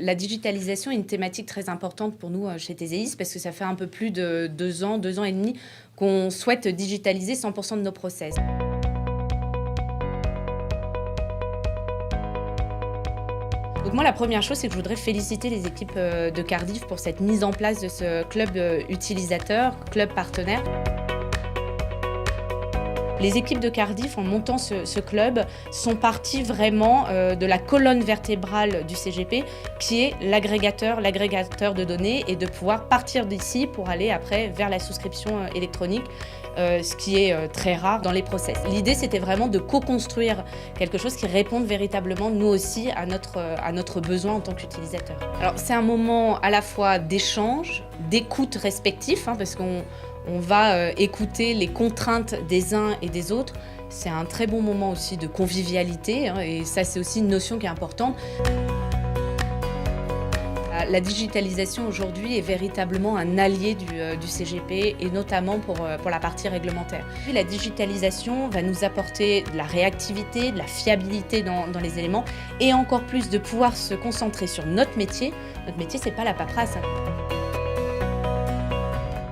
La digitalisation est une thématique très importante pour nous chez Théséis parce que ça fait un peu plus de 2 ans, 2 ans et demi qu'on souhaite digitaliser 100% de nos process. Donc moi, la première chose, c'est que je voudrais féliciter les équipes de Cardiff pour cette mise en place de ce club utilisateur, club partenaire. Les équipes de Cardiff, en montant ce club, sont parties vraiment de la colonne vertébrale du CGP, qui est l'agrégateur de données, et de pouvoir partir d'ici pour aller après vers la souscription électronique, ce qui est très rare dans les process. L'idée, c'était vraiment de co-construire quelque chose qui réponde véritablement, nous aussi, à notre besoin en tant qu'utilisateur. Alors, c'est un moment à la fois d'échange, d'écoute respectif, parce qu'on va écouter les contraintes des uns et des autres. C'est un très bon moment aussi de convivialité, et ça, c'est aussi une notion qui est importante. La digitalisation aujourd'hui est véritablement un allié du CGP, et notamment pour la partie réglementaire. Puis la digitalisation va nous apporter de la réactivité, de la fiabilité dans les éléments, et encore plus de pouvoir se concentrer sur notre métier. Notre métier, c'est pas la paperasse.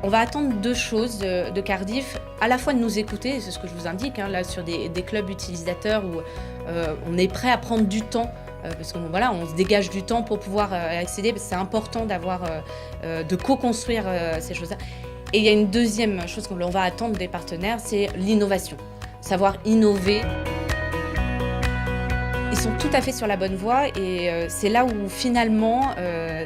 On va attendre 2 choses de Cardiff, à la fois de nous écouter, c'est ce que je vous indique, là sur des clubs utilisateurs où on est prêt à prendre du temps, parce qu'on on se dégage du temps pour pouvoir accéder, parce que c'est important de co-construire ces choses-là. Et il y a une deuxième chose qu'on va attendre des partenaires, c'est l'innovation, savoir innover. Ils sont tout à fait sur la bonne voie, et c'est là où finalement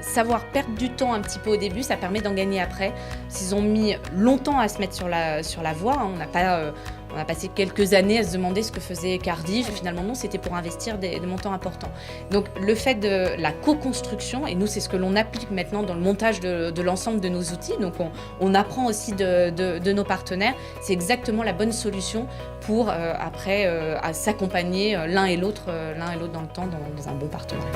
savoir perdre du temps un petit peu au début, ça permet d'en gagner après. S'ils ont mis longtemps à se mettre sur la voie, on a passé quelques années à se demander ce que faisait Cardiff, et finalement non, c'était pour investir des montants importants. Donc le fait de la co-construction, et nous c'est ce que l'on applique maintenant dans le montage de l'ensemble de nos outils, donc on apprend aussi de nos partenaires, c'est exactement la bonne solution pour après à s'accompagner l'un et l'autre dans le temps dans un bon partenariat.